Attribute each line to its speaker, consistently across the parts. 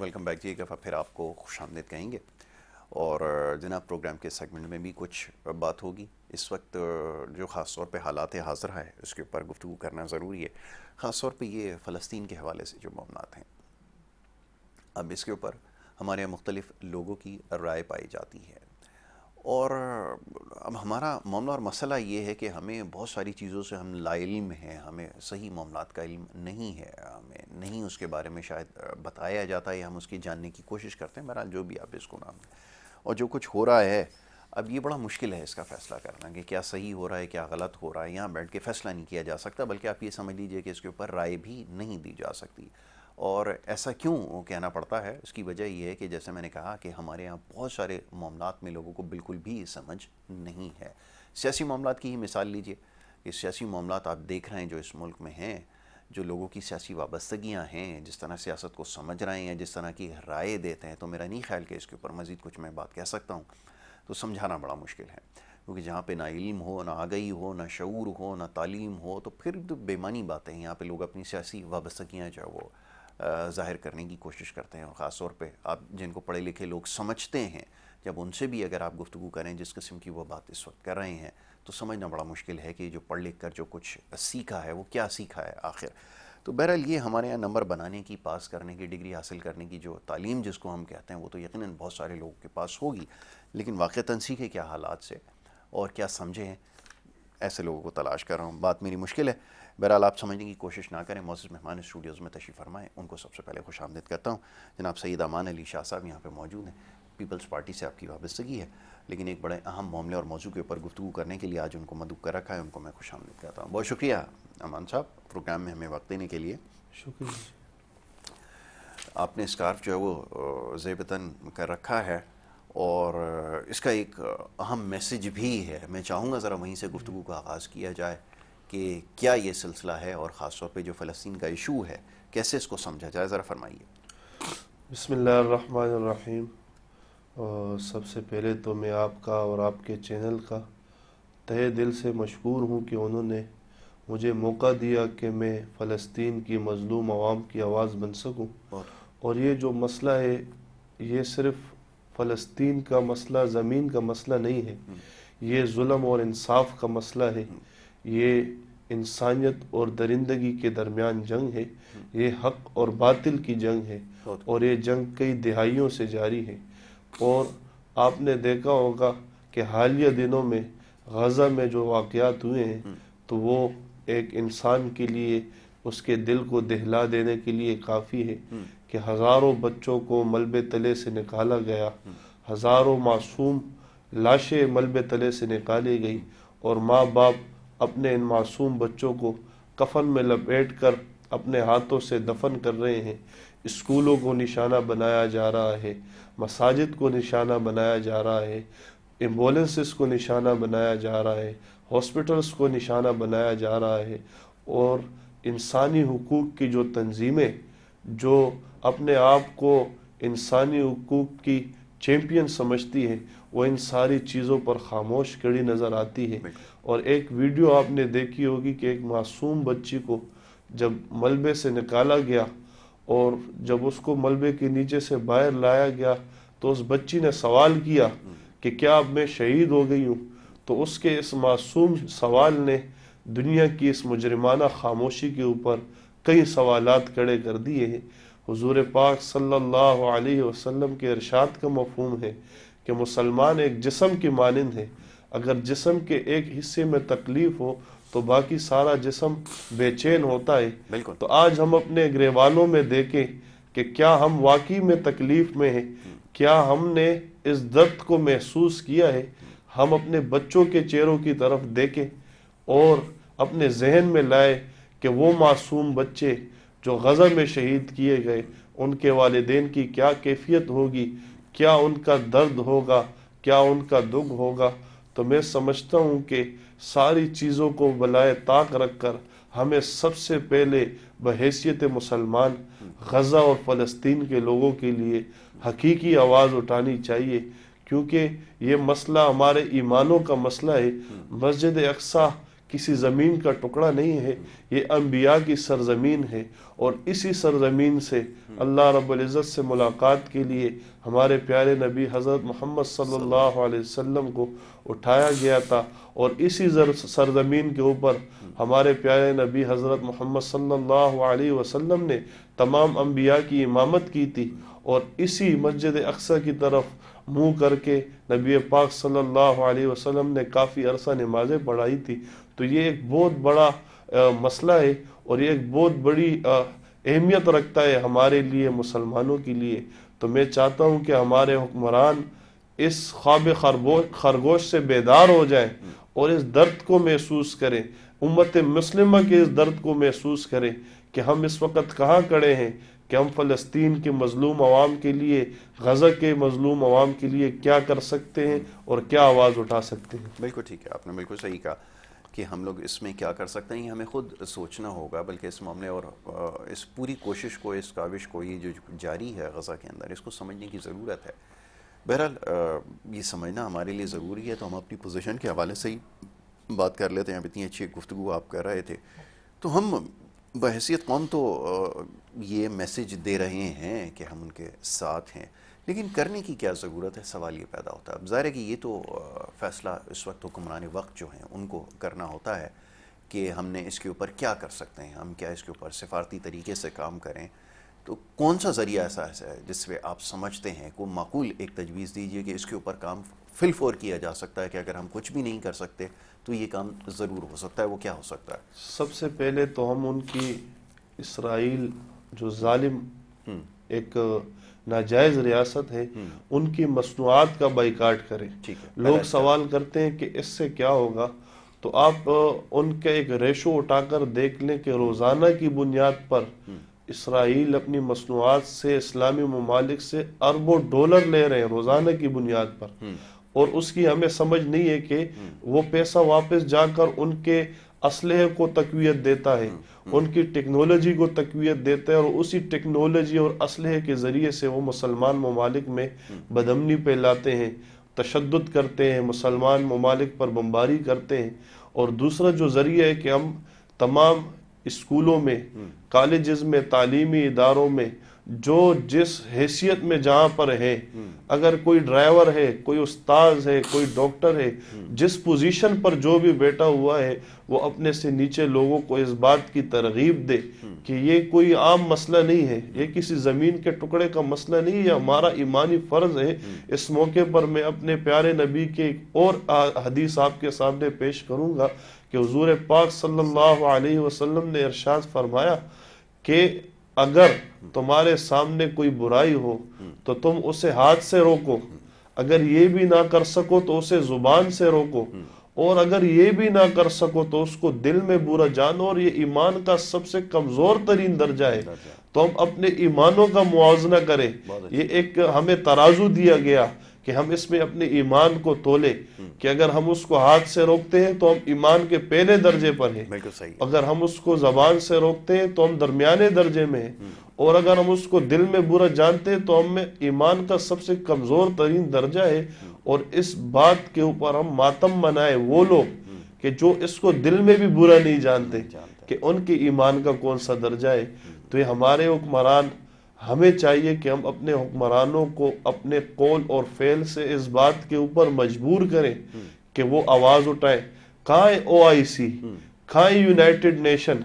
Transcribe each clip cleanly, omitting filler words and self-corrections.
Speaker 1: Welcome back جی. ایک دفعہ پھر آپ کو خوش آمدید کہیں گے. اور جناب پروگرام کے سیگمنٹ میں بھی کچھ بات ہوگی. اس وقت جو خاص طور پہ حالات حاضرہ ہے اس کے اوپر گفتگو کرنا ضروری ہے، خاص طور پہ یہ فلسطین کے حوالے سے جو معاملات ہیں. اب اس کے اوپر ہمارے یہاں مختلف لوگوں کی رائے پائی جاتی ہے، اور اب ہمارا معاملہ اور مسئلہ یہ ہے کہ ہمیں بہت ساری چیزوں سے ہم لا علم ہیں، ہمیں صحیح معاملات کا علم نہیں ہے، ہمیں نہیں اس کے بارے میں شاید بتایا جاتا ہے یا ہم اس کی جاننے کی کوشش کرتے ہیں. بہرحال جو بھی آپ اس کو نام دیں، اور جو کچھ ہو رہا ہے اب یہ بڑا مشکل ہے اس کا فیصلہ کرنا کہ کیا صحیح ہو رہا ہے کیا غلط ہو رہا ہے. یہاں بیٹھ کے فیصلہ نہیں کیا جا سکتا، بلکہ آپ یہ سمجھ لیجئے کہ اس کے اوپر رائے بھی نہیں دی جا سکتی. اور ایسا کیوں کہنا پڑتا ہے؟ اس کی وجہ یہ ہے کہ جیسے میں نے کہا کہ ہمارے یہاں بہت سارے معاملات میں لوگوں کو بالکل بھی سمجھ نہیں ہے. سیاسی معاملات کی ہی مثال لیجئے کہ سیاسی معاملات آپ دیکھ رہے ہیں جو اس ملک میں ہیں، جو لوگوں کی سیاسی وابستگیاں ہیں، جس طرح سیاست کو سمجھ رہے ہیں، جس طرح کی رائے دیتے ہیں، تو میرا نہیں خیال کہ اس کے اوپر مزید کچھ میں بات کہہ سکتا ہوں. تو سمجھانا بڑا مشکل ہے، کیونکہ جہاں پہ نہ علم ہو، نہ آگہی ہو، نہ شعور ہو، نہ تعلیم ہو، تو پھر تو بے معنی باتیں ہیں. یہاں پہ لوگ اپنی سیاسی وابستگیاں جو وہ ظاہر کرنے کی کوشش کرتے ہیں. اور خاص طور پہ آپ جن کو پڑھے لکھے لوگ سمجھتے ہیں، جب ان سے بھی اگر آپ گفتگو کریں جس قسم کی وہ بات اس وقت کر رہے ہیں، تو سمجھنا بڑا مشکل ہے کہ جو پڑھ لکھ کر جو کچھ سیکھا ہے وہ کیا سیکھا ہے آخر. تو بہرحال یہ ہمارے یہاں نمبر بنانے کی، پاس کرنے کی، ڈگری حاصل کرنے کی جو تعلیم جس کو ہم کہتے ہیں، وہ تو یقیناً بہت سارے لوگوں کے پاس ہوگی، لیکن واقعتاً سیکھے کیا حالات سے اور کیا سمجھے ہیں، ایسے لوگوں کو تلاش کر رہا ہوں. بات میری مشکل ہے، بہرحال آپ سمجھنے کی کوشش نہ کریں. معزز مہمان اسٹوڈیوز میں تشریف فرمائیں، ان کو سب سے پہلے خوش آمدید کرتا ہوں. جناب سید امان علی شاہ صاحب یہاں پہ موجود ہیں. پیپلز پارٹی سے آپ کی وابستگی ہے، لیکن ایک بڑے اہم معاملے اور موضوع کے اوپر گفتگو کرنے کے لیے آج ان کو مدعو کر رکھا ہے. ان کو میں خوش آمدید کرتا ہوں. بہت شکریہ امان صاحب پروگرام میں ہمیں وقت دینے کے لیے.
Speaker 2: شکریہ.
Speaker 1: آپ نے اسکارف جو ہے وہ زیب تن کر رکھا ہے، اور اس کا ایک اہم میسج بھی ہے. میں چاہوں گا ذرا وہیں سے گفتگو کا آغاز کیا جائے کہ کیا یہ سلسلہ ہے، اور خاص طور پہ جو فلسطین کا ایشو ہے کیسے اس کو سمجھا جائے، ذرا فرمائیے.
Speaker 2: بسم اللہ الرحمن الرحیم. سب سے پہلے تو میں آپ کا اور آپ کے چینل کا تہہ دل سے مشکور ہوں کہ انہوں نے مجھے موقع دیا کہ میں فلسطین کی مظلوم عوام کی آواز بن سکوں. اور یہ جو مسئلہ ہے یہ صرف فلسطین کا مسئلہ، زمین کا مسئلہ نہیں ہے، یہ ظلم اور انصاف کا مسئلہ ہے. یہ انسانیت اور درندگی کے درمیان جنگ ہے. یہ حق اور باطل کی جنگ ہے، اور یہ جنگ کئی دہائیوں سے جاری ہے. اور آپ نے دیکھا ہوگا کہ حالیہ دنوں میں غزہ میں جو واقعات ہوئے ہیں تو وہ ایک انسان کے لیے اس کے دل کو دہلا دینے کے لیے کافی ہے کہ ہزاروں بچوں کو ملبے تلے سے نکالا گیا، ہزاروں معصوم لاشیں ملبے تلے سے نکالی گئی، اور ماں باپ اپنے ان معصوم بچوں کو کفن میں لپیٹ کر اپنے ہاتھوں سے دفن کر رہے ہیں. اسکولوں کو نشانہ بنایا جا رہا ہے، مساجد کو نشانہ بنایا جا رہا ہے، ایمبولینسز کو نشانہ بنایا جا رہا ہے، ہاسپٹلز کو نشانہ بنایا جا رہا ہے. اور انسانی حقوق کی جو تنظیمیں جو اپنے آپ کو انسانی حقوق کی چیمپئن سمجھتی ہیں، وہ ان ساری چیزوں پر خاموش کھڑی نظر آتی ہے. اور ایک ویڈیو آپ نے دیکھی ہوگی کہ ایک معصوم بچی کو جب ملبے سے نکالا گیا اور جب اس کو ملبے کے نیچے سے باہر لایا گیا تو اس بچی نے سوال کیا کہ کیا اب میں شہید ہو گئی ہوں؟ تو اس کے اس معصوم سوال نے دنیا کی اس مجرمانہ خاموشی کے اوپر کئی سوالات کھڑے کر دیے ہیں. حضور پاک صلی اللہ علیہ وسلم کے ارشاد کا مفہوم ہے کہ مسلمان ایک جسم کی مانند ہے. اگر جسم کے ایک حصے میں تکلیف ہو تو باقی سارا جسم بے چین ہوتا ہے.
Speaker 1: بالکل.
Speaker 2: تو آج ہم اپنے گریوانوں میں دیکھیں کہ کیا ہم واقعی میں تکلیف میں ہیں، کیا ہم نے اس درد کو محسوس کیا ہے. ہم اپنے بچوں کے چہروں کی طرف دیکھیں اور اپنے ذہن میں لائے کہ وہ معصوم بچے جو غزہ میں شہید کیے گئے، ان کے والدین کی کیا کیفیت ہوگی، کیا ان کا درد ہوگا، کیا ان کا دکھ ہوگا. تو میں سمجھتا ہوں کہ ساری چیزوں کو بالائے طاق رکھ کر ہمیں سب سے پہلے بحیثیت مسلمان غزہ اور فلسطین کے لوگوں کے لیے حقیقی آواز اٹھانی چاہیے، کیونکہ یہ مسئلہ ہمارے ایمانوں کا مسئلہ ہے. مسجد اقصی کسی زمین کا ٹکڑا نہیں ہے، یہ انبیاء کی سرزمین ہے، اور اسی سرزمین سے اللہ رب العزت سے ملاقات کے لیے ہمارے پیارے نبی حضرت محمد صلی اللہ علیہ وسلم کو اٹھایا گیا تھا، اور اسی سرزمین کے اوپر ہمارے پیارے نبی حضرت محمد صلی اللہ علیہ وسلم نے تمام انبیاء کی امامت کی تھی، اور اسی مسجد اقصی کی طرف منہ کر کے نبی پاک صلی اللہ علیہ وسلم نے کافی عرصہ نمازیں پڑھائی تھی۔ تو یہ ایک بہت بڑا مسئلہ ہے، اور یہ ایک بہت بڑی اہمیت رکھتا ہے ہمارے لیے، مسلمانوں کے لیے۔ تو میں چاہتا ہوں کہ ہمارے حکمران اس خواب خرگوش سے بیدار ہو جائیں اور اس درد کو محسوس کریں، امت مسلمہ کے اس درد کو محسوس کریں کہ ہم اس وقت کہاں کھڑے ہیں، کہ ہم فلسطین کے مظلوم عوام کے لیے، غزہ کے مظلوم عوام کے لیے کیا کر سکتے ہیں اور کیا آواز اٹھا سکتے ہیں۔
Speaker 1: بالکل ٹھیک ہے، آپ نے بالکل صحیح کہا کہ ہم لوگ اس میں کیا کر سکتے ہیں، یہ ہمیں خود سوچنا ہوگا، بلکہ اس معاملے اور اس پوری کوشش کو، اس کاوش کو، یہ جو جاری ہے غزہ کے اندر، اس کو سمجھنے کی ضرورت ہے۔ بہرحال یہ سمجھنا ہمارے لیے ضروری ہے، تو ہم اپنی پوزیشن کے حوالے سے ہی بات کر لیتے ہیں۔ اب اتنی اچھی گفتگو آپ کر رہے تھے، تو ہم بحیثیت قوم تو یہ میسج دے رہے ہیں کہ ہم ان کے ساتھ ہیں، لیکن کرنے کی کیا ضرورت ہے، سوال یہ پیدا ہوتا ہے۔ اب ظاہر ہے کہ یہ تو فیصلہ اس وقت حکمران وقت جو ہیں ان کو کرنا ہوتا ہے کہ ہم نے اس کے اوپر کیا کر سکتے ہیں، ہم کیا اس کے اوپر سفارتی طریقے سے کام کریں۔ تو کون سا ذریعہ ایسا ہے جس پہ آپ سمجھتے ہیں، کو معقول ایک تجویز دیجئے کہ اس کے اوپر کام فی الفور کیا جا سکتا ہے، کہ اگر ہم کچھ بھی نہیں کر سکتے تو یہ کام ضرور ہو سکتا ہے، وہ کیا ہو سکتا ہے؟
Speaker 2: سب سے پہلے تو ہم ان کی اسرائیل جو ظالم ایک ناجائز ریاست ہے، ان کی مصنوعات کا بائیکاٹ کریں۔ لوگ سوال کرتے ہیں کہ اس سے کیا ہوگا، تو آپ ان کے ایک ریشو اٹھا کر دیکھ لیں کہ روزانہ کی بنیاد پر اسرائیل اپنی مصنوعات سے اسلامی ممالک سے اربوں ڈالر لے رہے ہیں روزانہ کی بنیاد پر، اور اس کی ہمیں سمجھ نہیں ہے کہ وہ پیسہ واپس جا کر ان کے اسلحے کو تقویت دیتا ہے، ان کی ٹیکنالوجی کو تقویت دیتا ہے، اور اسی ٹیکنالوجی اور اسلحے کے ذریعے سے وہ مسلمان ممالک میں بدامنی پھیلاتے ہیں، تشدد کرتے ہیں، مسلمان ممالک پر بمباری کرتے ہیں۔ اور دوسرا جو ذریعہ ہے کہ ہم تمام اسکولوں میں، کالجز میں، تعلیمی اداروں میں جو جس حیثیت میں جہاں پر ہے، اگر کوئی ڈرائیور ہے، کوئی استاذ ہے، کوئی ڈاکٹر ہے، جس پوزیشن پر جو بھی بیٹھا ہوا ہے، وہ اپنے سے نیچے لوگوں کو اس بات کی ترغیب دے کہ یہ کوئی عام مسئلہ نہیں ہے، یہ کسی زمین کے ٹکڑے کا مسئلہ نہیں ہے، یہ ہمارا ایمانی فرض ہے۔ اس موقع پر میں اپنے پیارے نبی کے ایک اور حدیث آپ کے سامنے پیش کروں گا کہ حضور پاک صلی اللہ علیہ وسلم نے ارشاد فرمایا کہ اگر تمہارے سامنے کوئی برائی ہو تو تم اسے ہاتھ سے روکو، اگر یہ بھی نہ کر سکو تو اسے زبان سے روکو، اور اگر یہ بھی نہ کر سکو تو اس کو دل میں برا جانو، اور یہ ایمان کا سب سے کمزور ترین درجہ ہے۔ تو ہم اپنے ایمانوں کا موازنہ کریں، یہ ایک ہمیں ترازو دیا گیا کہ ہم اس میں اپنے ایمان کو تولے، کہ اگر ہم اس کو ہاتھ سے روکتے ہیں تو ہم ایمان کے پہلے درجے پر ہیں، اگر ہم اس کو زبان سے روکتے ہیں تو ہم درمیانے درجے میں ہیں، اور اگر ہم اس کو دل میں برا جانتے ہیں تو ہم میں ایمان کا سب سے کمزور ترین درجہ ہے۔ اور اس بات کے اوپر ہم ماتم منائے وہ لوگ کہ جو اس کو دل میں بھی برا نہیں جانتے کہ ان کے ایمان کا کون سا درجہ ہے۔ تو یہ ہمارے حکمران، ہمیں چاہیے کہ ہم اپنے حکمرانوں کو اپنے قول اور فعل سے اس بات کے اوپر مجبور کریں کہ وہ آواز اٹھائیں۔ کہاں ہے OIC، کہاں ہے یونائٹڈ نیشن؟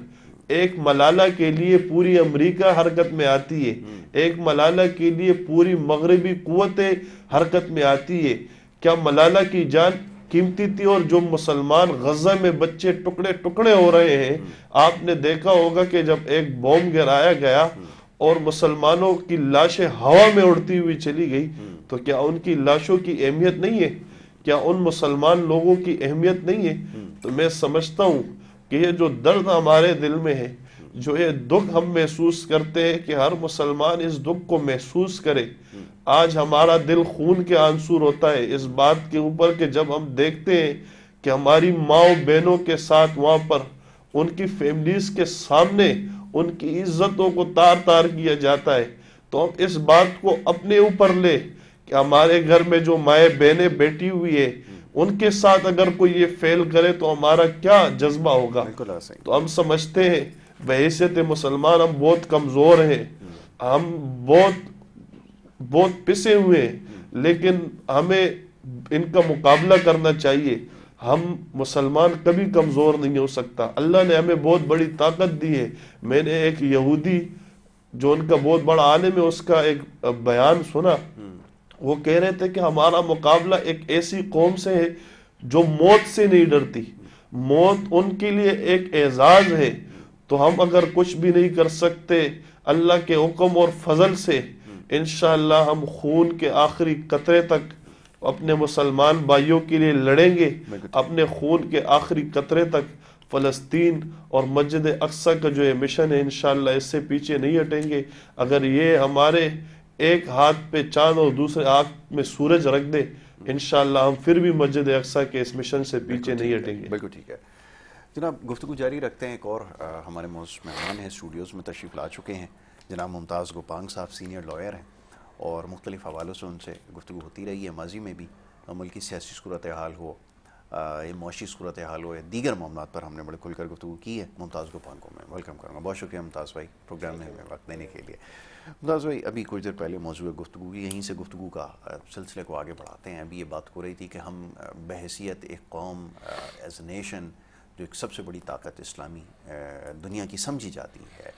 Speaker 2: ایک ملالہ کے لیے پوری امریکہ حرکت میں آتی ہے، ایک ملالہ کے لیے پوری مغربی قوتیں حرکت میں آتی ہے۔ کیا ملالہ کی جان قیمتی تھی؟ اور جو مسلمان غزہ میں بچے ٹکڑے ٹکڑے ہو رہے ہیں، آپ نے دیکھا ہوگا کہ جب ایک بوم گرایا گیا اور مسلمانوں کی لاشیں ہوا میں اڑتی ہوئی چلی گئی، تو کیا ان کی لاشوں کی اہمیت نہیں ہے؟ کیا ان مسلمان لوگوں کی اہمیت نہیں ہے؟ تو میں سمجھتا ہوں کہ یہ جو درد ہمارے دل میں ہے، جو یہ دکھ ہم محسوس کرتے ہیں، کہ ہر مسلمان اس دکھ کو محسوس کرے۔ آج ہمارا دل خون کے آنسو روتا ہے اس بات کے اوپر کہ جب ہم دیکھتے ہیں کہ ہماری ماں بہنوں کے ساتھ وہاں پر ان کی فیملیز کے سامنے ان کی عزتوں کو تار تار کیا جاتا ہے، تو ہم اس بات کو اپنے اوپر لے کہ ہمارے گھر میں جو مائیں بہنیں بیٹھی ہوئی ہے، ان کے ساتھ اگر کوئی یہ فیل کرے تو ہمارا کیا جذبہ ہوگا.
Speaker 1: بالکل ایسے ہی.
Speaker 2: تو ہم سمجھتے ہیں بحیثیت مسلمان ہم بہت کمزور ہیں, ہم بہت پسے ہوئے ہیں, لیکن ہمیں ان کا مقابلہ کرنا چاہیے. ہم مسلمان کبھی کمزور نہیں ہو سکتا. اللہ نے ہمیں بہت بڑی طاقت دی ہے. میں نے ایک یہودی جو ان کا بہت بڑا عالم ہے اس کا ایک بیان سنا. وہ کہہ رہے تھے کہ ہمارا مقابلہ ایک ایسی قوم سے ہے جو موت سے نہیں ڈرتی. موت ان کے لیے ایک اعزاز ہے. تو ہم اگر کچھ بھی نہیں کر سکتے, اللہ کے حکم اور فضل سے انشاءاللہ ہم خون کے آخری قطرے تک اپنے مسلمان بھائیوں کے لیے لڑیں گے. اپنے خون کے آخری قطرے تک فلسطین اور مسجد اقصی کا جو یہ مشن ہے انشاءاللہ اس سے پیچھے نہیں ہٹیں گے. اگر یہ ہمارے ایک ہاتھ پہ چاند اور دوسرے ہاتھ میں سورج رکھ دے, انشاءاللہ ہم پھر بھی مسجد اقصی کے اس مشن سے پیچھے نہیں ہٹیں گے.
Speaker 1: بالکل ٹھیک ہے جناب. گفتگو جاری رکھتے ہیں. ایک اور ہمارے موجود مہمان ہیں, اسٹوڈیوز میں تشریف لا چکے ہیں. جناب ممتاز گوپانگ صاحب سینئر لائر ہیں اور مختلف حوالوں سے ان سے گفتگو ہوتی رہی ہے ماضی میں بھی. ملکی سیاسی صورتحال ہو, معاشی صورتحال ہو, یا دیگر معاملات پر ہم نے بڑے کھل کر گفتگو کی ہے. ممتاز گوپانگ کو میں ویلکم کروں گا. بہت شکریہ ممتاز بھائی پروگرام میں ہمیں وقت دینے کے لیے. ممتاز بھائی, ابھی کچھ دیر پہلے موضوع گفتگو کی, یہیں سے گفتگو کا سلسلے کو آگے بڑھاتے ہیں. ابھی یہ بات ہو رہی تھی کہ ہم بحیثیت ایک قوم, ایز اے نیشن, جو ایک سب سے بڑی طاقت اسلامی دنیا کی سمجھی جاتی ہے,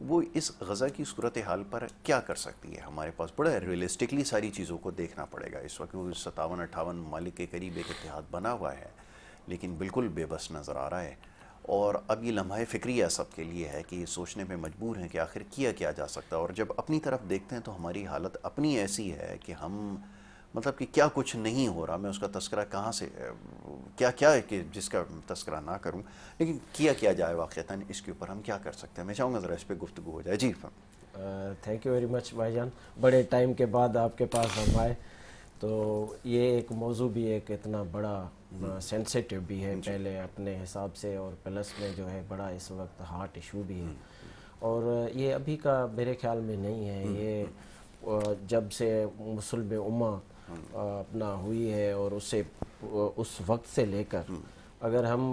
Speaker 1: وہ اس غزہ کی صورتحال پر کیا کر سکتی ہے؟ ہمارے پاس بڑا ریئلسٹکلی ساری چیزوں کو دیکھنا پڑے گا. اس وقت وہ 57-58 ممالک کے قریب ایک اتحاد بنا ہوا ہے, لیکن بالکل بے بس نظر آ رہا ہے. اور اب یہ لمحہ فکریہ سب کے لیے ہے کہ یہ سوچنے پہ مجبور ہیں کہ آخر کیا جا سکتا ہے. اور جب اپنی طرف دیکھتے ہیں تو ہماری حالت اپنی ایسی ہے کہ ہم مطلب کہ کیا کچھ نہیں ہو رہا. میں اس کا تذکرہ کہاں سے کیا ہے کہ جس کا تذکرہ نہ کروں, لیکن کیا جائے واقعتاً اس کے اوپر ہم کیا کر سکتے ہیں. میں چاہوں گا ذرا اس پہ گفتگو ہو جائے. جی
Speaker 3: تھینک یو ویری مچ بھائی جان. بڑے ٹائم کے بعد آپ کے پاس ہم آئے, تو یہ ایک موضوع بھی ایک اتنا بڑا سینسیٹیو بھی ہے پہلے اپنے حساب سے, اور پلس میں جو ہے بڑا اس وقت ہارٹ ایشو بھی ہے. اور یہ ابھی کا میرے خیال میں نہیں ہے, یہ جب سے مسلم امہ اپنا ہوئی ہے اور اس وقت سے لے کر اگر ہم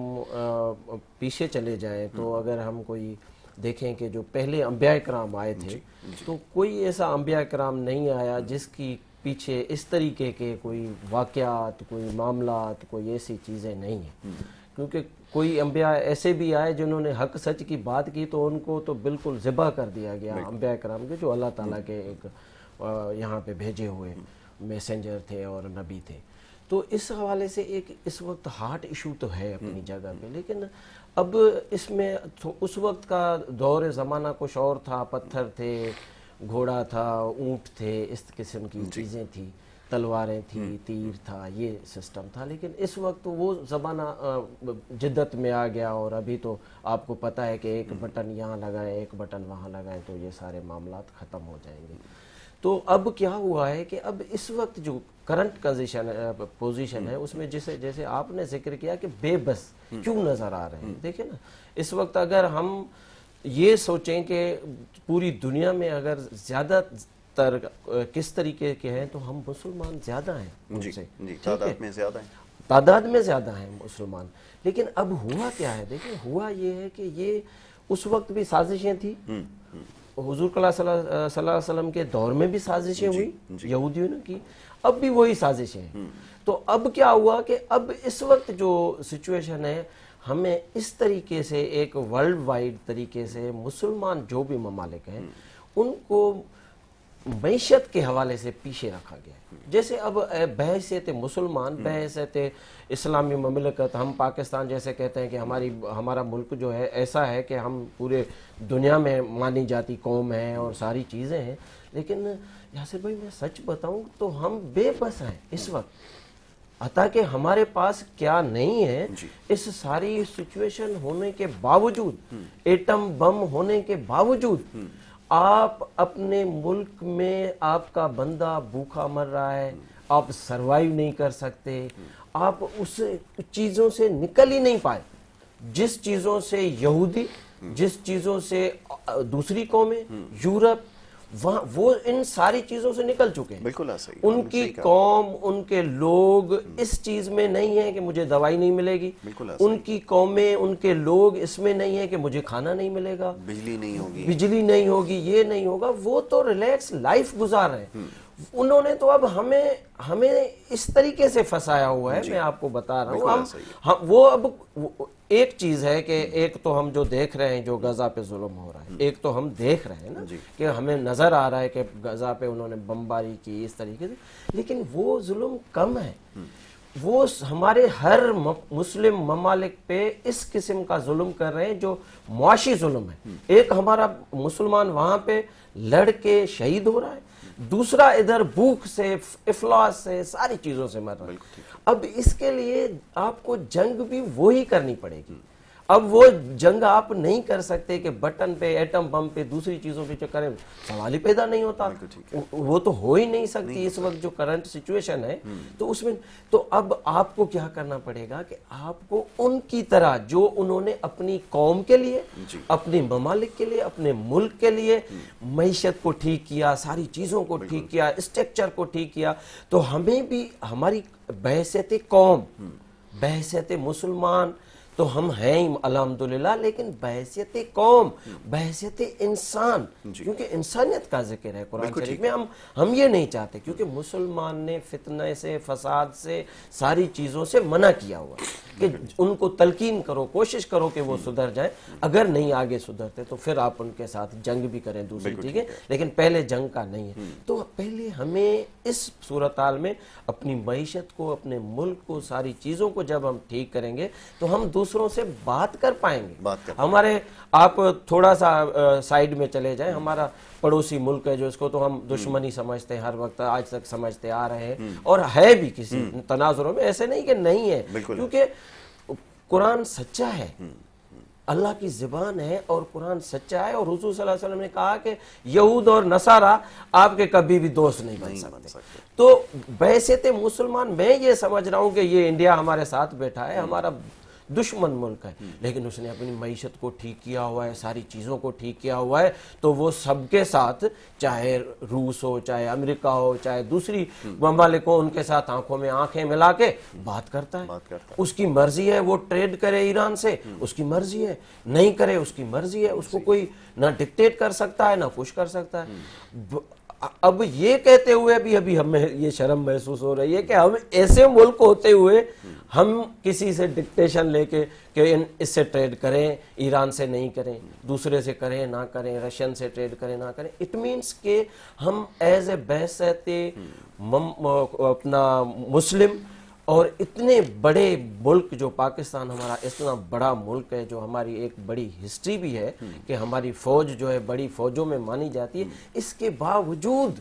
Speaker 3: پیچھے چلے جائیں تو اگر ہم کوئی دیکھیں کہ جو پہلے انبیاء کرام آئے تھے تو کوئی ایسا انبیاء کرام نہیں آیا جس کی پیچھے اس طریقے کے کوئی واقعات, کوئی معاملات, کوئی ایسی چیزیں نہیں ہیں. کیونکہ کوئی انبیاء ایسے بھی آئے جنہوں نے حق سچ کی بات کی تو ان کو تو بالکل ذبح کر دیا گیا. انبیاء کرام کے جو اللہ تعالیٰ کے ایک یہاں پہ بھیجے ہوئے میسنجر تھے اور نبی تھے. تو اس حوالے سے ایک اس وقت ہارٹ ایشو تو ہے اپنی جگہ پہ, لیکن اب اس میں اس وقت کا دور زمانہ کچھ اور تھا. پتھر تھے, گھوڑا تھا, اونٹ تھے, اس قسم کی چیزیں تھیں, تلواریں تھیں, تیر تھا, یہ سسٹم تھا. لیکن اس وقت وہ زمانہ جدت میں آ گیا, اور ابھی تو آپ کو پتہ ہے کہ ایک بٹن یہاں لگائیں, ایک بٹن وہاں لگائیں تو یہ سارے معاملات ختم ہو جائیں گے. تو اب کیا ہوا ہے کہ اب اس وقت جو کرنٹ پوزیشن ہے اس میں جیسے آپ نے ذکر کیا کہ بے بس کیوں نظر آ رہے ہیں. دیکھیں نا, اس وقت اگر ہم یہ سوچیں کہ پوری دنیا میں اگر زیادہ تر کس طریقے کے ہیں تو ہم مسلمان زیادہ ہیں ان سے, تعداد میں زیادہ ہیں مسلمان. لیکن اب ہوا کیا ہے, دیکھیں ہوا یہ ہے کہ یہ اس وقت بھی سازشیں تھیں, حضور صلی اللہ علیہ وسلم کے دور میں بھی سازشیں ہوئی یہودیوں نے کی, اب بھی وہی سازشیں ہیں. تو اب کیا ہوا کہ اب اس وقت جو سچویشن ہے, ہمیں اس طریقے سے ایک ورلڈ وائڈ طریقے سے مسلمان جو بھی ممالک ہیں ان کو معیشت کے حوالے سے پیچھے رکھا گیا ہے. جیسے اب بحیثیت مسلمان, بحیثیت اسلامی مملکت, ہم پاکستان جیسے کہتے ہیں کہ ہمارا ملک جو ہے ایسا ہے کہ ہم پورے دنیا میں مانی جاتی قوم ہیں اور ساری چیزیں ہیں. لیکن یاسر بھائی میں سچ بتاؤں تو ہم بے بس ہیں اس وقت, عطا کہ ہمارے پاس کیا نہیں ہے. اس ساری سچویشن ہونے کے باوجود, ایٹم بم ہونے کے باوجود, آپ اپنے ملک میں آپ کا بندہ بھوکا مر رہا ہے, آپ سروائیو نہیں کر سکتے, آپ اس چیزوں سے نکل ہی نہیں پائے جس چیزوں سے یہودی, جس چیزوں سے دوسری قومیں, یورپ وہ ان ساری چیزوں سے نکل چکے ہیں.
Speaker 1: بالکل صحیح.
Speaker 3: ان کی قوم، ان کے لوگ اس چیز میں نہیں ہے کہ مجھے دوائی نہیں ملے گی. ان کی قومیں، ان کے لوگ اس میں نہیں ہے کہ مجھے کھانا نہیں ملے گا،
Speaker 1: بجلی نہیں ہوگی،
Speaker 3: بجلی نہیں ہوگی، یہ نہیں ہوگا. وہ تو ریلیکس لائف گزار رہے ہیں. انہوں نے تو اب ہمیں اس طریقے سے پھنسایا ہوا ہے. میں آپ کو بتا رہا ہوں، وہ اب ایک چیز ہے کہ ایک تو ہم جو دیکھ رہے ہیں جو غزہ پہ ظلم ہو رہا ہے، ایک تو ہم دیکھ رہے ہیں نا کہ ہمیں نظر آ رہا ہے کہ غزہ پہ انہوں نے بمباری کی اس طریقے سے، لیکن وہ ظلم کم ہے. وہ ہمارے ہر مسلم ممالک پہ اس قسم کا ظلم کر رہے ہیں جو معاشی ظلم ہے. ایک ہمارا مسلمان وہاں پہ لڑ کے شہید ہو رہا ہے، دوسرا ادھر بھوک سے، افلاس سے، ساری چیزوں سے مر رہا ہے. اب اس کے لیے آپ کو جنگ بھی وہی کرنی پڑے گی. اب وہ جنگ آپ نہیں کر سکتے کہ بٹن پہ، ایٹم بم پہ، دوسری چیزوں پہ جو کریں، سوال ہی پیدا نہیں ہوتا. وہ تو ہو ہی نہیں سکتی اس وقت جو کرنٹ سچویشن ہے. تو اس میں تو اب آپ کو کیا کرنا پڑے گا کہ آپ کو ان کی طرح جو انہوں نے اپنی قوم کے لیے، اپنے ممالک کے لیے، اپنے ملک کے لیے معیشت کو ٹھیک کیا، ساری چیزوں کو ٹھیک کیا، اسٹرکچر کو ٹھیک کیا، تو ہمیں بھی ہماری بحیثیت قوم، بحیثیت مسلمان تو ہم ہیں الحمدللہ، لیکن بحیثیت قوم، بحیثیت انسان، کیونکہ انسانیت کا ذکر ہے قرآن شریف میں. ہم یہ نہیں چاہتے، کیونکہ مسلمان نے فتنہ سے، فساد سے، ساری چیزوں سے منع کیا ہوا کہ ان کو تلقین کرو، کوشش کرو کہ وہ سدھر جائیں. اگر نہیں آگے سدھرتے تو پھر آپ ان کے ساتھ جنگ بھی کریں دوسری چیزیں، لیکن پہلے جنگ کا نہیں ہے. تو پہلے ہمیں اس صورتحال میں اپنی معیشت کو، اپنے ملک کو، ساری چیزوں کو جب ہم ٹھیک کریں گے تو ہم دوسروں سے بات کر پائیں گے. ہمارے آپ تھوڑا سا سائیڈ میں چلے جائیں، ہمارا پڑوسی ملک ہے جو اس کو تو ہم دشمنی سمجھتے ہیں، ہر وقت آج تک سمجھتے آ رہے ہیں، اور ہے بھی کسی تناظروں میں، ایسے نہیں کہ نہیں ہے، کیونکہ قرآن سچا ہے، اللہ کی زبان ہے اور قرآن سچا ہے. اور حضور صلی اللہ علیہ وسلم نے کہا کہ یہود اور نصارہ آپ کے کبھی بھی دوست نہیں بن سکتے. تو بحیثیت مسلمان میں یہ سمجھ رہا ہوں کہ یہ انڈیا ہمارے ساتھ بیٹھا ہے، ہمارا دشمن ملک ہے، لیکن اس نے اپنی معیشت کو ٹھیک کیا ہوا ہے، ساری چیزوں کو ٹھیک کیا ہوا ہے، تو وہ سب کے ساتھ، چاہے روس ہو، چاہے امریکہ ہو، چاہے دوسری ممالک ہو، ان کے ساتھ آنکھوں میں آنکھیں ملا کے بات کرتا ہے. اس کی مرضی ہے وہ ٹریڈ کرے ایران سے، اس کی مرضی ہے، نہیں کرے اس کی مرضی ہے. اس کو کوئی نہ ڈکٹیٹ کر سکتا ہے، نہ کچھ کر سکتا ہے. اب یہ کہتے ہوئے بھی ابھی ہمیں یہ شرم محسوس ہو رہی ہے کہ ہم ایسے ملک ہوتے ہوئے ہم کسی سے ڈکٹیشن لے کے کہ اس سے ٹریڈ کریں، ایران سے نہیں کریں، دوسرے سے کریں نہ کریں، رشین سے ٹریڈ کریں نہ کریں. اٹ مینس کہ ہم ایز اے بحیثیت اپنا مسلم اور اتنے بڑے ملک جو پاکستان ہمارا اتنا بڑا ملک ہے، جو ہماری ایک بڑی ہسٹری بھی ہے کہ ہماری فوج جو ہے بڑی فوجوں میں مانی جاتی ہے، اس کے باوجود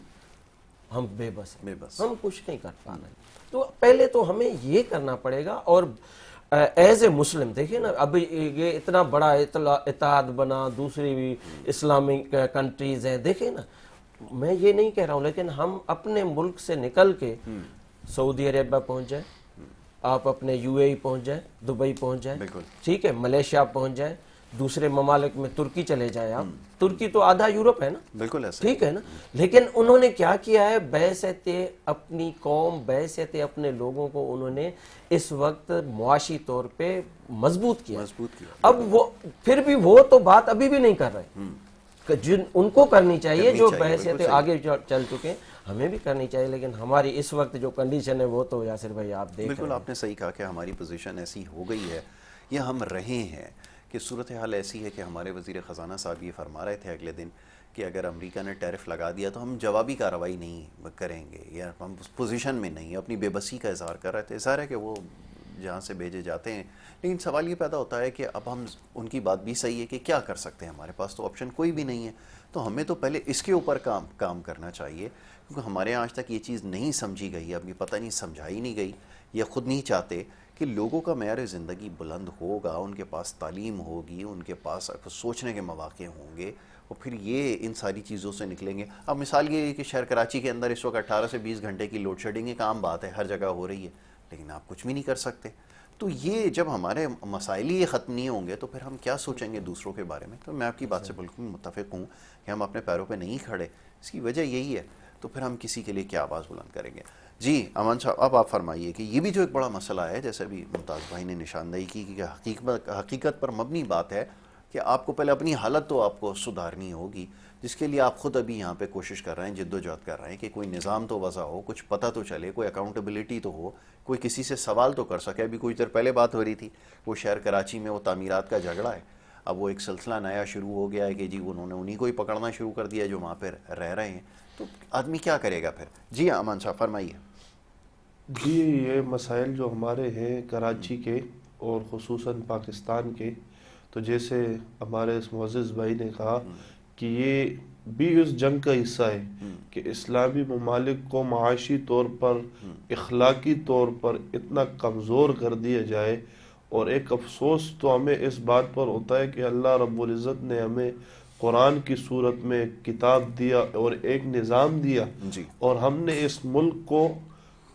Speaker 3: ہم بے بس ہیں، ہم کچھ نہیں کر پا رہے. تو پہلے تو ہمیں یہ کرنا پڑے گا. اور ایز اے مسلم دیکھیں نا، اب یہ اتنا بڑا اتحاد بنا، دوسری بھی اسلامک کنٹریز ہیں، دیکھیں نا، میں یہ نہیں کہہ رہا ہوں، لیکن ہم اپنے ملک سے نکل کے سعودی عربیہ پہنچ جائیں، آپ اپنے یو اے ای پہنچ جائیں، دبئی پہنچ جائیں، ٹھیک ہے، ملیشیا پہنچ جائیں، دوسرے ممالک میں ترکی چلے جائیں. آپ ترکی تو آدھا یورپ ہے نا،
Speaker 1: بالکل ایسا
Speaker 3: ٹھیک ہے نا، لیکن انہوں نے کیا کیا ہے، بحیثیت اپنی قوم، بحیثیت اپنے لوگن کو انہوں نے اس وقت معاشی طور پہ مضبوط کیا. اب وہ پھر بھی وہ تو بات ابھی بھی نہیں کر رہے، جن ان کو کرنی چاہیے جو بحیثیت آگے چل چکے، ہمیں بھی کرنی چاہیے. لیکن ہماری اس وقت جو کنڈیشن ہے وہ تو یاسر بھائی آپ دیکھ رہے ہیں.
Speaker 1: بالکل آپ نے صحیح کہا کہ ہماری پوزیشن ایسی ہو گئی ہے یا ہم رہے ہیں کہ صورتحال ایسی ہے کہ ہمارے وزیر خزانہ صاحب یہ فرما رہے تھے اگلے دن کہ اگر امریکہ نے ٹیرف لگا دیا تو ہم جوابی کارروائی نہیں کریں گے، یا ہم اس پوزیشن میں نہیں. اپنی بے بسی کا اظہار کر رہے تھے. ظاہر ہے کہ وہ جہاں سے بھیجے جاتے ہیں، لیکن سوال یہ پیدا ہوتا ہے کہ اب ہم، ان کی بات بھی صحیح ہے کہ کیا کر سکتے ہیں، ہمارے پاس تو آپشن کوئی بھی نہیں ہے. تو ہمیں تو پہلے اس کے اوپر کام کرنا چاہیے، کیونکہ ہمارے آج تک یہ چیز نہیں سمجھی گئی، اب یہ پتہ نہیں سمجھائی نہیں گئی، یا خود نہیں چاہتے کہ لوگوں کا معیار زندگی بلند ہوگا، ان کے پاس تعلیم ہوگی، ان کے پاس سوچنے کے مواقع ہوں گے، اور پھر یہ ان ساری چیزوں سے نکلیں گے. اب مثال یہ ہے کہ شہر کراچی کے اندر اس وقت 18 سے 20 گھنٹے کی لوڈ شیڈنگ ایک عام بات ہے، ہر جگہ ہو رہی ہے، لیکن آپ کچھ بھی نہیں کر سکتے. تو یہ جب ہمارے مسائل ہی ختم نہیں ہوں گے تو پھر ہم کیا سوچیں گے دوسروں کے بارے میں. تو میں آپ کی بات سے بالکل متفق ہوں کہ ہم اپنے پیروں پہ نہیں کھڑے اس کی وجہ یہی ہے، تو پھر ہم کسی کے لیے کیا آواز بلند کریں گے؟ جی امان صاحب، اب آپ فرمائیے کہ یہ بھی جو ایک بڑا مسئلہ ہے، جیسے ابھی ممتاز بھائی نے نشاندہی کی کہ حقیقت پر مبنی بات ہے کہ آپ کو پہلے اپنی حالت تو آپ کو سدھارنی ہوگی، جس کے لیے آپ خود ابھی یہاں پہ کوشش کر رہے ہیں، جد و جہد کر رہے ہیں کہ کوئی نظام تو وضع ہو، کچھ پتہ تو چلے، کوئی اکاؤنٹیبلٹی تو ہو، کوئی کسی سے سوال تو کر سکے۔ ابھی کچھ دیر پہلے بات ہو رہی تھی وہ شہر کراچی میں وہ تعمیرات کا جھگڑا ہے، اب وہ ایک سلسلہ نیا شروع ہو گیا ہے کہ جی انہوں نے انہی کو ہی پکڑنا شروع کر دیا جو وہاں پہ رہ رہے ہیں، تو آدمی کیا کرے گا پھر؟ جی امان صاحب فرمائیے۔
Speaker 2: جی یہ مسائل جو ہمارے ہیں کراچی کے اور خصوصاً پاکستان کے، تو جیسے ہمارے اس معزز بھائی نے کہا کہ یہ بھی اس جنگ کا حصہ ہے کہ اسلامی ممالک کو معاشی طور پر، اخلاقی طور پر اتنا کمزور کر دیا جائے۔ اور ایک افسوس تو ہمیں اس بات پر ہوتا ہے کہ اللہ رب العزت نے ہمیں قرآن کی صورت میں کتاب دیا اور ایک نظام دیا،
Speaker 1: جی
Speaker 2: اور ہم نے اس ملک کو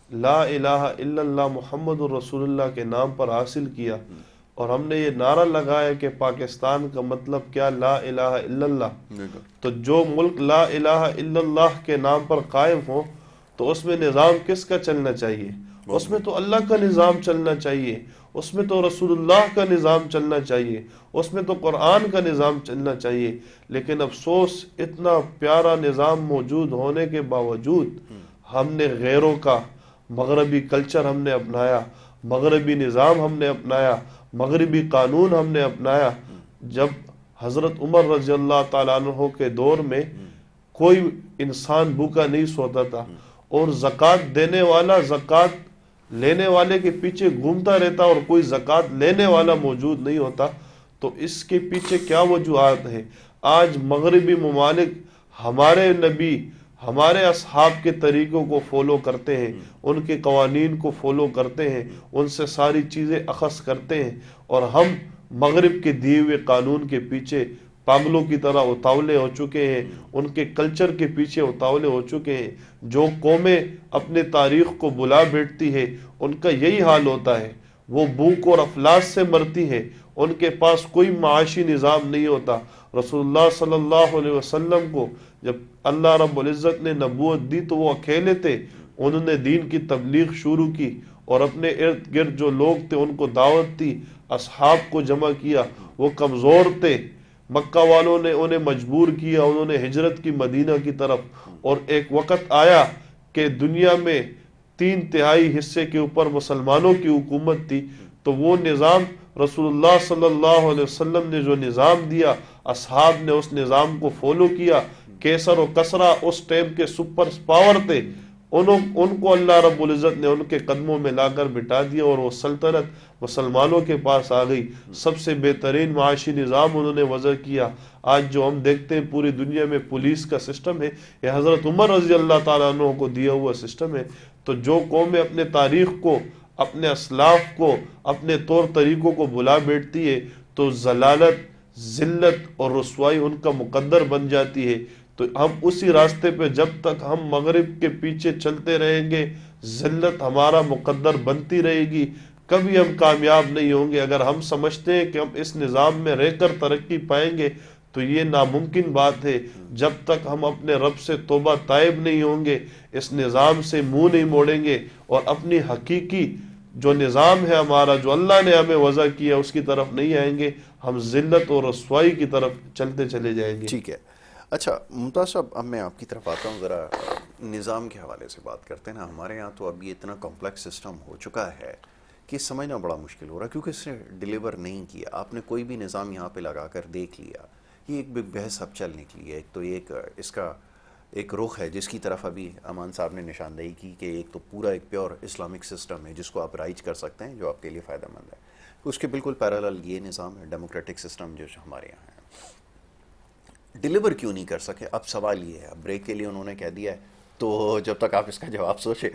Speaker 2: لا الہ الا اللہ محمد الرسول اللہ کے نام پر حاصل کیا، اور ہم نے یہ نعرہ لگایا کہ پاکستان کا مطلب کیا؟ لا الہ الا اللہ۔ تو جو ملک لا الہ الا اللہ کے نام پر قائم ہو تو اس میں نظام کس کا چلنا چاہیے؟ اس میں تو اللہ کا نظام چلنا چاہیے، اس میں تو رسول اللہ کا نظام چلنا چاہیے، اس میں تو قرآن کا نظام چلنا چاہیے۔ لیکن افسوس اتنا پیارا نظام موجود ہونے کے باوجود ہم نے غیروں کا مغربی کلچر ہم نے اپنایا، مغربی نظام ہم نے اپنایا، مغربی قانون ہم نے اپنایا۔ جب حضرت عمر رضی اللہ تعالیٰ عنہ کے دور میں کوئی انسان بھوکا نہیں سوتا تھا، اور زکوٰۃ دینے والا زکوٰۃ لینے والے کے پیچھے گھومتا رہتا اور کوئی زکوٰۃ لینے والا موجود نہیں ہوتا، تو اس کے پیچھے کیا وجوہات ہے؟ آج مغربی ممالک ہمارے نبی، ہمارے اصحاب کے طریقوں کو فالو کرتے ہیں، ان کے قوانین کو فالو کرتے ہیں، ان سے ساری چیزیں اخذ کرتے ہیں، اور ہم مغرب کے دیے ہوئے قانون کے پیچھے پاگلوں کی طرح اتاولے ہو چکے ہیں، ان کے کلچر کے پیچھے اتاولے ہو چکے ہیں۔ جو قومیں اپنے تاریخ کو بلا بیٹھتی ہے ان کا یہی حال ہوتا ہے، وہ بھوک اور افلاس سے مرتی ہے، ان کے پاس کوئی معاشی نظام نہیں ہوتا۔ رسول اللہ صلی اللہ علیہ وسلم کو جب اللہ رب العزت نے نبوت دی تو وہ اکیلے تھے، انہوں نے دین کی تبلیغ شروع کی اور اپنے ارد گرد جو لوگ تھے ان کو دعوت دی، اصحاب کو جمع کیا۔ وہ کمزور تھے، مکہ والوں نے انہیں مجبور کیا، انہوں نے ہجرت کی مدینہ کی طرف، اور ایک وقت آیا کہ دنیا میں 3/3 حصے کے اوپر مسلمانوں کی حکومت تھی، تو وہ نظام رسول اللہ صلی اللہ علیہ وسلم نے جو نظام دیا، اصحاب نے اس نظام کو فالو کیا۔ کیسر و کسرا اس ٹائم کے سپر پاور تھے، ان کو اللہ رب العزت نے ان کے قدموں میں لا کر بٹھا دیا، اور وہ سلطنت مسلمانوں کے پاس آ گئی۔ سب سے بہترین معاشی نظام انہوں نے وضع کیا۔ آج جو ہم دیکھتے ہیں پوری دنیا میں پولیس کا سسٹم ہے، یہ حضرت عمر رضی اللہ تعالیٰ عنہ کو دیا ہوا سسٹم ہے۔ تو جو قومیں اپنے تاریخ کو، اپنے اسلاف کو، اپنے طور طریقوں کو بلا بیٹھتی ہے تو ضلالت، ذلت اور رسوائی ان کا مقدر بن جاتی ہے۔ تو ہم اسی راستے پہ جب تک ہم مغرب کے پیچھے چلتے رہیں گے، ذلت ہمارا مقدر بنتی رہے گی، کبھی ہم کامیاب نہیں ہوں گے۔ اگر ہم سمجھتے ہیں کہ ہم اس نظام میں رہ کر ترقی پائیں گے تو یہ ناممکن بات ہے۔ جب تک ہم اپنے رب سے توبہ طائب نہیں ہوں گے، اس نظام سے منہ نہیں موڑیں گے اور اپنی حقیقی جو نظام ہے ہمارا، جو اللہ نے ہمیں وضع کیا، اس کی طرف نہیں آئیں گے، ہم ذلت اور رسوائی کی طرف چلتے چلے جائیں گے۔
Speaker 1: ٹھیک ہے، اچھا ممتاز صاحب، اب میں آپ کی طرف آتا ہوں، ذرا نظام کے حوالے سے بات کرتے ہیں نا۔ ہمارے یہاں تو اب یہ اتنا کمپلیکس سسٹم ہو چکا ہے کہ سمجھنا بڑا مشکل ہو رہا ہے، کیونکہ اس نے ڈیلیور نہیں کیا۔ آپ نے کوئی بھی نظام یہاں پہ لگا کر دیکھ لیا، یہ ایک بگ بحث اب چل نکلی ہے۔ ایک تو ایک اس کا ایک رخ ہے جس کی طرف ابھی امان صاحب نے نشاندہی کی کہ ایک تو پورا ایک پیور اسلامک سسٹم ہے جس کو آپ رائج کر سکتے ہیں، جو آپ کے لیے فائدہ مند ہے۔ اس کے بالکل پیرالل یہ نظام ہے ڈیموکریٹک سسٹم جو ہمارے یہاں ہے۔ ڈیلیور کیوں نہیں کر سکے؟ اب سوال یہ ہے، اب بریک کے لیے انہوں نے کہہ دیا ہے، تو جب تک آپ اس کا جواب سوچے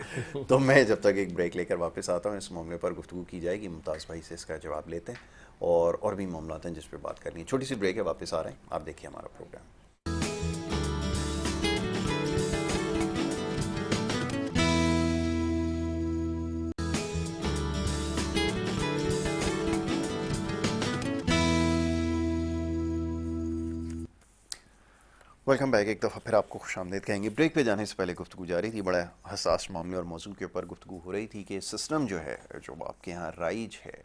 Speaker 1: تو میں جب تک ایک بریک لے کر واپس آتا ہوں، اس معاملے پر گفتگو کی جائے گی، ممتاز بھائی سے اس کا جواب لیتے ہیں، اور بھی معاملات ہیں جس پہ بات کرنی ہے۔ چھوٹی سی بریک ہے، واپس آ رہے ہیں، آپ دیکھیے ہمارا پروگرام۔ Welcome back. ایک دفعہ پھر آپ کو خوش آمدید کہیں گے. بریک پہ جانے سے پہلے گفتگو جاری تھی, بڑا حساس معاملے اور موضوع کے اوپر گفتگو ہو رہی تھی کہ سسٹم جو ہے جو آپ کے یہاں رائج ہے,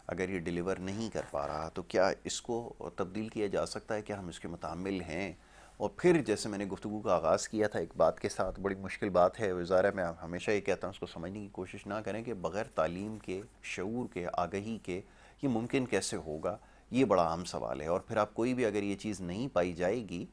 Speaker 1: اگر یہ ڈیلیور نہیں کر پا رہا تو کیا اس کو تبدیل کیا جا سکتا ہے, کیا ہم اس کے متعامل ہیں؟ اور پھر جیسے میں نے گفتگو کا آغاز کیا تھا ایک بات کے ساتھ, بڑی مشکل بات ہے وزارہ, میں ہمیشہ یہ کہتا ہوں اس کو سمجھنے کی کوشش نہ کریں کہ بغیر تعلیم کے, شعور کے, آگہی کے یہ ممکن کیسے ہوگا. یہ بڑا عام سوال ہے. اور پھر آپ کوئی بھی اگر یہ چیز نہیں پائی جائے گی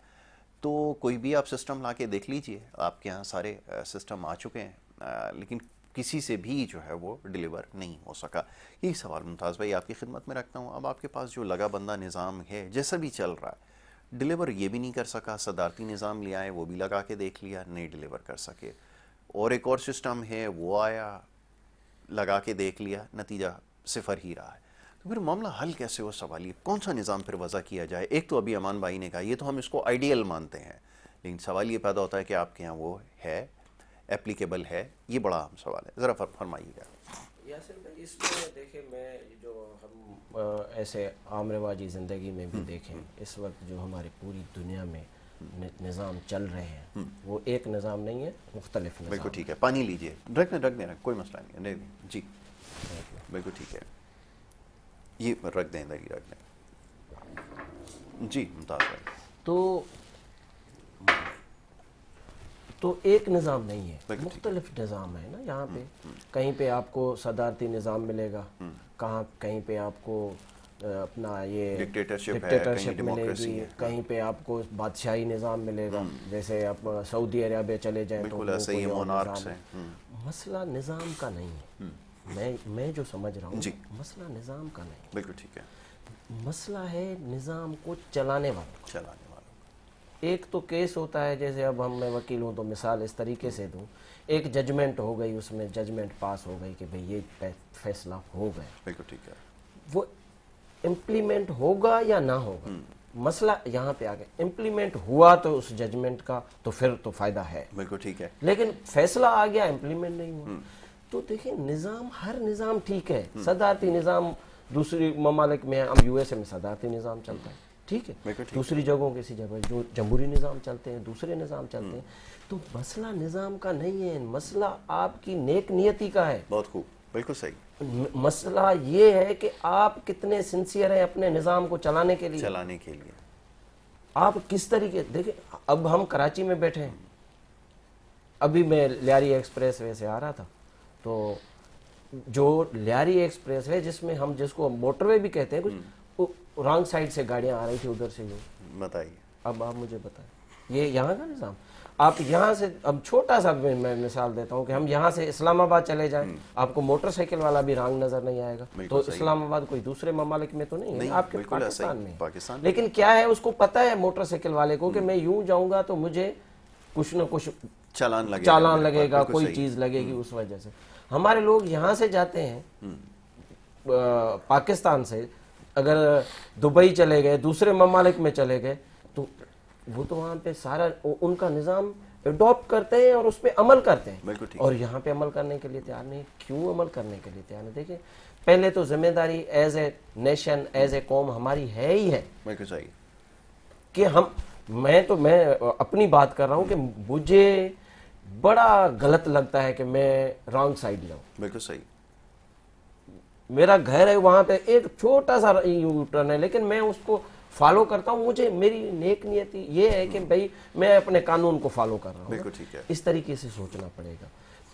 Speaker 1: تو کوئی بھی آپ سسٹم لا کے دیکھ لیجئے, آپ کے ہاں سارے سسٹم آ چکے ہیں لیکن کسی سے بھی جو ہے وہ ڈیلیور نہیں ہو سکا. یہی سوال ممتاز بھائی آپ کی خدمت میں رکھتا ہوں. اب آپ کے پاس جو لگا بندہ نظام ہے جیسا بھی چل رہا ہے, ڈیلیور یہ بھی نہیں کر سکا, صدارتی نظام لے آئے وہ بھی لگا کے دیکھ لیا, نہیں ڈیلیور کر سکے. اور ایک اور سسٹم ہے وہ آیا, لگا کے دیکھ لیا, نتیجہ صفر ہی رہا ہے. تو پھر معاملہ حل کیسے ہو؟ سوال یہ کون سا نظام پھر وضع کیا جائے. ایک تو ابھی امان بھائی نے کہا یہ تو ہم اس کو آئیڈیل مانتے ہیں, لیکن سوال یہ پیدا ہوتا ہے کہ آپ کے یہاں وہ ہے, اپلیکیبل ہے؟ یہ بڑا اہم سوال ہے, ذرا فرمائیے گا.
Speaker 3: یاسر بھائی اس میں دیکھیں, میں جو ہم ایسے عام رواجی زندگی میں بھی دیکھیں, اس وقت جو ہماری پوری دنیا میں نظام چل رہے ہیں وہ ایک نظام نہیں ہے, مختلف نظام.
Speaker 1: بالکل ٹھیک ہے, پانی لیجئے, رکھ دیں, کوئی مسئلہ نہیں ہے. جی بالکل ٹھیک ہے, یہ رکھ دیں, ادھر ہی رکھ دیں. جی ممتاز بھائی.
Speaker 3: تو ایک نظام نہیں ہے, مختلف نظام ہے نا. یہاں پہ کہیں پہ آپ کو صدارتی نظام ملے گا, کہیں پہ آپ کو اپنا یہ ڈکٹیٹرشپ ملے گی, کہیں پہ آپ کو بادشاہی نظام ملے گا. جیسے آپ سعودی عربیہ چلے جائیں تو وہ کوئی اور نظام ہے. مسئلہ نظام کا نہیں ہے, میں جو سمجھ رہا ہوں مسئلہ نظام کا نہیں.
Speaker 1: بالکل ٹھیک ہے,
Speaker 3: مسئلہ ہے نظام کو چلانے والوں. ایک تو کیس ہوتا ہے, جیسے اب میں وکیل ہوں تو مثال اس طریقے سے دوں, ایک ججمنٹ ہو گئی, اس میں ججمنٹ پاس ہو گئی کہ بھئی یہ فیصلہ ہو گیا.
Speaker 1: بالکل ٹھیک ہے.
Speaker 3: وہ امپلیمنٹ ہوگا یا نہ ہوگا, مسئلہ یہاں پہ آ گیا. امپلیمنٹ ہوا تو اس ججمنٹ کا تو پھر تو فائدہ ہے.
Speaker 1: بالکل ٹھیک ہے.
Speaker 3: لیکن فیصلہ آ گیا, امپلیمنٹ نہیں ہوا, تو دیکھیں نظام, ہر نظام ٹھیک ہے. صدارتی نظام دوسری ممالک میں, ہم یو ایس اے میں صدارتی نظام چلتا ہے, ٹھیک ہے. دوسری جگہوں کسی جگہ جو جمہوری نظام چلتے ہیں, دوسرے نظام چلتے ہیں. تو مسئلہ نظام کا نہیں ہے, مسئلہ آپ کی نیک نیتی کا ہے.
Speaker 1: بہت خوب, بالکل صحیح.
Speaker 3: مسئلہ یہ ہے کہ آپ کتنے سنسیئر ہیں اپنے نظام کو چلانے کے لیے. آپ کس طریقے, دیکھیں اب ہم کراچی میں بیٹھے ہیں, ابھی میں لیاری ایکسپریس وے سے آ رہا تھا, تو جو لیاری ایکسپریس ہے جس میں ہم جس کو موٹر وے بھی کہتے ہیں, کچھ رانگ سائڈ سے گاڑیاں آ رہی تھی ادھر سے.
Speaker 1: بتائیے,
Speaker 3: اب آپ مجھے بتائیں, یہ یہاں کا نظام. آپ یہاں سے, اب چھوٹا سا میں مثال دیتا ہوں کہ ہم یہاں سے اسلام آباد چلے جائیں, آپ کو موٹر سائیکل والا بھی رانگ نظر نہیں آئے گا. تو اسلام آباد کوئی دوسرے ممالک میں تو نہیں ہے, آپ کے پاکستان میں. لیکن کیا ہے, اس کو پتہ ہے موٹر سائیکل والے کو کہ میں یوں جاؤں گا تو مجھے کچھ نہ کچھ چالان لگے گا, کوئی چیز لگے گی. اس وجہ سے ہمارے لوگ یہاں سے جاتے ہیں پاکستان سے, اگر دبئی چلے گئے, دوسرے ممالک میں چلے گئے, تو وہ تو وہاں پہ سارا ان کا نظام اڈاپٹ کرتے ہیں اور اس پہ عمل کرتے ہیں, اور یہاں پہ عمل کرنے کے لیے تیار نہیں. کیوں عمل کرنے کے لیے تیار نہیں؟ دیکھیں پہلے تو ذمہ داری as a nation, as a قوم ہماری ہے ہی ہے کہ میں اپنی بات کر رہا ہوں کہ مجھے بڑا غلط لگتا ہے کہ میں رانگ سائڈ جاؤں.
Speaker 1: بالکل صحیح.
Speaker 3: میرا گھر ہے وہاں پہ ایک چھوٹا سا یو ٹرن ہے, لیکن میں اس کو فالو کرتا ہوں. مجھے میری نیک نیتی یہ ہے کہ بھئی میں اپنے قانون کو فالو کر رہا ہوں. اس طریقے سے سوچنا پڑے گا.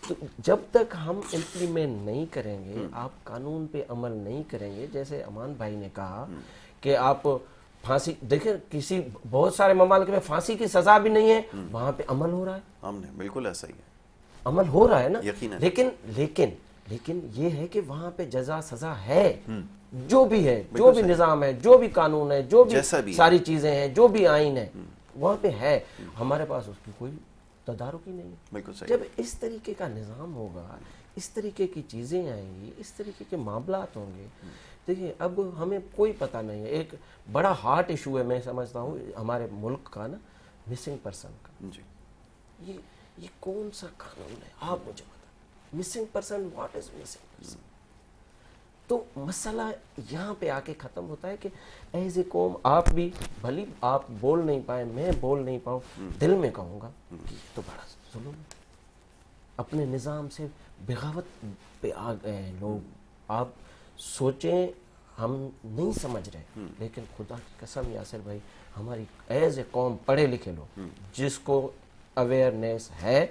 Speaker 3: تو جب تک ہم امپلیمنٹ نہیں کریں گے, آپ قانون پہ عمل نہیں کریں گے, جیسے امان بھائی نے کہا کہ آپ پھانسی, دیکھیں کسی بہت سارے ممالک میں پھانسی کی سزا بھی نہیں ہے, وہاں پہ عمل ہو رہا ہے.
Speaker 1: بالکل ایسا ہی ہے,
Speaker 3: عمل ہو رہا ہے نا. لیکن یہ ہے کہ وہاں پہ جزا سزا ہے, جو بھی ہے, جو بھی نظام ہے, جو بھی قانون ہے, جو بھی ساری چیزیں ہیں, جو بھی آئین ہے, وہاں پہ ہے. ہمارے پاس اس کی کوئی تدارک ہی نہیں ہے. جب اس طریقے کا نظام ہوگا, اس طریقے کی چیزیں آئیں گی, اس طریقے کے معاملات ہوں گے. دیکھیں اب ہمیں کوئی پتہ نہیں ہے, ایک بڑا ہارٹ ایشو ہے میں سمجھتا ہوں ہمارے ملک کا نا, مسنگ پرسن کا. یہ کون سا قانون ہے, آپ مجھے بتائیں. Missing person, what is missing person? تو مسئلہ یہاں پہ آ کے ختم ہوتا ہے کہ ایز اے قوم آپ بھی بھلی آپ بول نہیں پائے، میں بول نہیں پاؤں، دل میں کہوں گا کہ یہ تو بڑا ظلم ہے، اپنے نظام سے بغاوت پہ آ گئے ہیں لوگ. آپ سوچیں، ہم نہیں سمجھ رہے، لیکن خدا کی قسم یاسر بھائی، ہماری ایز اے قوم پڑھے لکھے لوگ جس کو اویئرنیس ہے،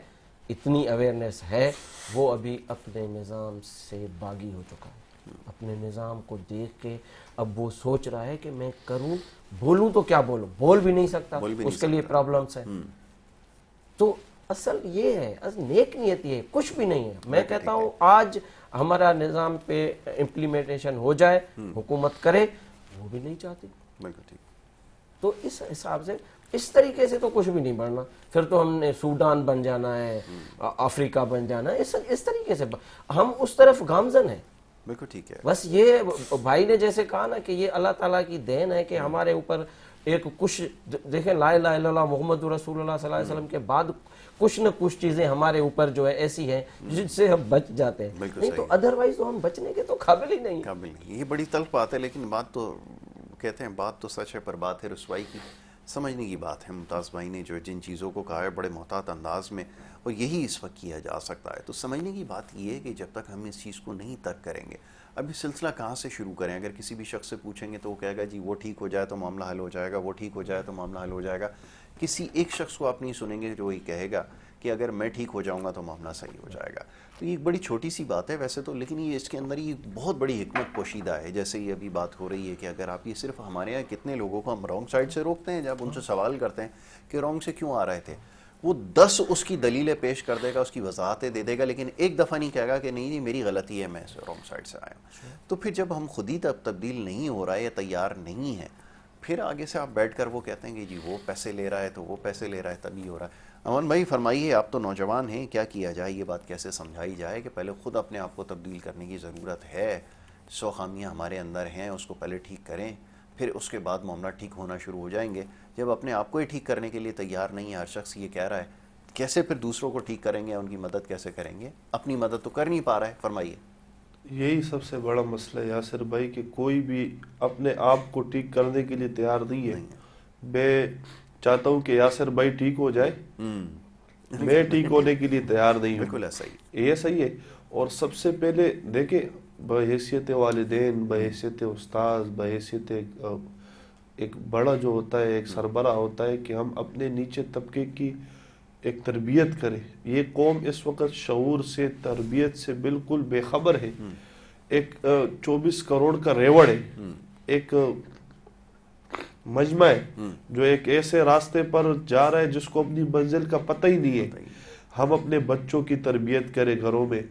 Speaker 3: اتنی اویئرنیس ہے، وہ ابھی اپنے نظام سے باغی ہو چکا ہے. اپنے نظام کو دیکھ کے اب وہ سوچ رہا ہے کہ میں کروں، بولوں تو کیا بولوں، بول بھی نہیں سکتا، اس کے لیے پرابلمس ہیں. تو اصل یہ ہے، نیک نیت یہ ہے، کچھ بھی نہیں ہے. میں کہتا ہوں آج ہمارا نظام پہ امپلیمنٹیشن ہو جائے، حکومت کرے، وہ بھی نہیں چاہتی. تو اس حساب سے اس طریقے سے تو کچھ بھی نہیں بڑھنا. پھر تو ہم نے سوڈان بن جانا ہے، افریقہ بن جانا ہے، اس طریقے سے ہم اس طرف گامزن ہیں.
Speaker 1: بالکل ٹھیک ہے.
Speaker 3: بس یہ بھائی نے جیسے کہا نا کہ یہ اللہ تعالیٰ کی دین ہے کہ ہمارے اوپر ایک کچھ، دیکھیں لا الہ الا اللہ محمد رسول اللہ صلی اللہ علیہ وسلم کے بعد کچھ نہ کچھ چیزیں ہمارے اوپر جو ہے ایسی ہیں جن سے ہم بچ جاتے ہیں. نہیں تو ادروائز تو ہم بچنے کے تو قابل ہی نہیں.
Speaker 1: قابل نہیں. یہ بڑی تلخ بات ہے، لیکن بات تو کہتے ہیں بات تو سچ ہے، پر بات ہے رسوائی کی. سمجھنے کی بات ہے. ممتاز بھائی نے جو جن چیزوں کو کہا ہے بڑے محتاط انداز میں، اور یہی اس وقت کیا جا سکتا ہے. تو سمجھنے کی بات یہ ہے کہ جب تک ہم اس چیز کو نہیں ترک کریں گے، اب یہ سلسلہ کہاں سے شروع کریں؟ اگر کسی بھی شخص سے پوچھیں گے تو وہ کہے گا جی وہ ٹھیک ہو جائے تو معاملہ حل ہو جائے گا، وہ ٹھیک ہو جائے تو معاملہ حل ہو جائے گا. کسی ایک شخص کو آپ نہیں سنیں گے جو یہ کہے گا کہ اگر میں ٹھیک ہو جاؤں گا تو معاملہ صحیح ہو جائے گا. تو یہ ایک بڑی چھوٹی سی بات ہے ویسے تو، لیکن یہ اس کے اندر یہ بہت بڑی حکمت پوشیدہ ہے. جیسے یہ ابھی بات ہو رہی ہے کہ اگر آپ یہ صرف ہمارے یہاں کتنے لوگوں کو ہم رانگ سائڈ سے روکتے ہیں، جب ان سے سوال کرتے ہیں کہ رانگ سے کیوں آ رہے تھے، وہ 10 اس کی دلیلیں پیش کر دے گا، اس کی وضاحتیں دے دے گا، لیکن ایک دفعہ نہیں کہے گا کہ نہیں میری غلطی ہے، میں رانگ سائڈ سے آیا ہوں. تو پھر جب ہم خود ہی تبدیل نہیں ہو رہا ہے یا تیار نہیں ہے، پھر آگے سے آپ بیٹھ کر وہ کہتے ہیں کہ جی وہ پیسے لے رہا ہے تو وہ پیسے لے رہا ہے تب یہ ہو رہا ہے. امن بھائی فرمائیے، آپ تو نوجوان ہیں، کیا کیا جائے؟ یہ بات کیسے سمجھائی جائے کہ پہلے خود اپنے آپ کو تبدیل کرنے کی ضرورت ہے، 100 خامیاں ہمارے اندر ہیں، اس کو پہلے ٹھیک کریں، پھر اس کے بعد معاملہ ٹھیک ہونا شروع ہو جائیں گے. جب اپنے آپ کو ہی ٹھیک کرنے کے لیے تیار نہیں ہے ہر شخص، یہ کہہ رہا ہے، کیسے پھر دوسروں کو ٹھیک کریں گے، ان کی مدد کیسے کریں گے؟ اپنی مدد تو کر نہیں پا رہا ہے. فرمائیے.
Speaker 2: یہی سب سے بڑا مسئلہ ہے یاسر بھائی کہ کوئی بھی اپنے آپ کو ٹھیک کرنے کے لیے تیار نہیں ہے. میں چاہتا ہوں کہ یاسر بھائی ٹھیک ہو جائے، میں ٹھیک ہونے کے لیے تیار نہیں ہوں.
Speaker 1: بالکل ایسا ہی.
Speaker 2: یہ صحیح ہے. اور سب سے پہلے دیکھیں، بحیثیت والدین، بحیثیت استاذ، بحیثیت ایک بڑا جو ہوتا ہے، ایک سربراہ ہوتا ہے، کہ ہم اپنے نیچے طبقے کی ایک تربیت کریں. یہ قوم اس وقت شعور سے، تربیت سے بالکل بے خبر ہے. ایک 24 کروڑ کا ریوڑ ہے، ایک مجمع ہے جو ایک ایسے راستے پر جا رہا ہے جس کو اپنی منزل کا پتہ ہی نہیں ہے. ہم اپنے بچوں کی تربیت کریں گھروں میں،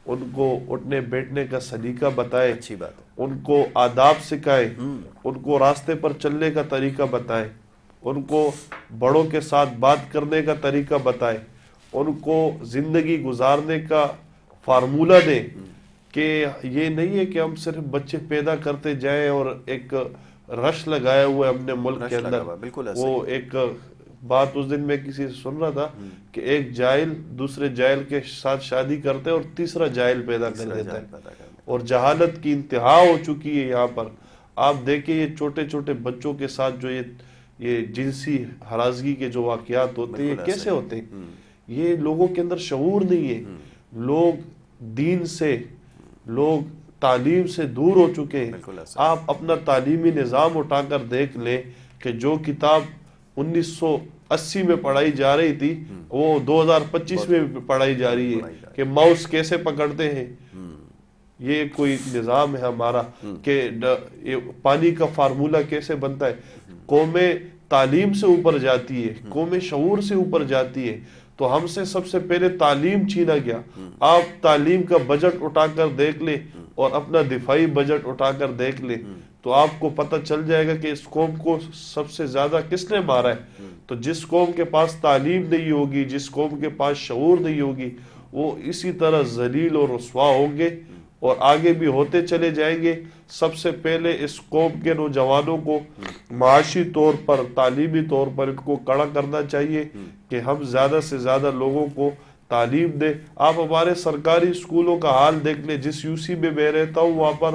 Speaker 2: ان کو اٹھنے بیٹھنے کا سلیقہ بتائیں،
Speaker 1: اچھی بات ہے،
Speaker 2: ان کو آداب سکھائیں، ان کو راستے پر چلنے کا طریقہ بتائیں، ان کو بڑوں کے ساتھ بات کرنے کا طریقہ بتائیں، ان کو زندگی گزارنے کا فارمولہ دیں. کہ یہ نہیں ہے کہ ہم صرف بچے پیدا کرتے جائیں اور ایک رش لگایا ہوا ہے اپنے ملک کے اندر. وہ ایک بات اس دن میں کسی سے سن رہا تھا کہ ایک جاہل دوسرے جاہل کے ساتھ شادی کرتے اور تیسرا جاہل پیدا کر دیتا ہے. اور جہالت کی انتہا ہو چکی ہے یہاں پر. آپ دیکھیں یہ چھوٹے چھوٹے بچوں کے ساتھ جو یہ جنسی ہراسگی کے جو واقعات ہوتے ہیں، یہ کیسے ہوتے ہیں؟ یہ لوگوں کے اندر شعور نہیں ہے. لوگ دین سے، لوگ تعلیم سے دور ہو چکے ہیں. آپ اپنا تعلیمی نظام اٹھا کر دیکھ لیں کہ جو کتاب 1980 میں پڑھائی جا رہی تھی وہ 2025 میں پڑھائی جا رہی ہے کہ ماؤس کیسے پکڑتے ہیں. یہ کوئی نظام ہے ہمارا کہ پانی کا فارمولہ کیسے بنتا ہے؟ قومیں تعلیم سے اوپر جاتی ہے، قومیں شعور سے اوپر جاتی ہے. تو ہم سے سب سے پہلے تعلیم چھینا گیا. آپ تعلیم کا بجٹ اٹھا کر دیکھ لیں اور اپنا دفاعی بجٹ اٹھا کر دیکھ لیں تو آپ کو پتہ چل جائے گا کہ اس قوم کو سب سے زیادہ کس نے مارا ہے. تو جس قوم کے پاس تعلیم نہیں ہوگی، جس قوم کے پاس شعور نہیں ہوگی، وہ اسی طرح ذلیل اور رسوا ہوں گے اور آگے بھی ہوتے چلے جائیں گے. سب سے پہلے اس قوم کے نوجوانوں کو معاشی طور پر، تعلیمی طور پر ان کو کڑا کرنا چاہیے کہ ہم زیادہ سے زیادہ لوگوں کو تعلیم دیں. آپ ہمارے سرکاری اسکولوں کا حال دیکھ لیں. جس یو سی میں رہتا ہوں وہاں پر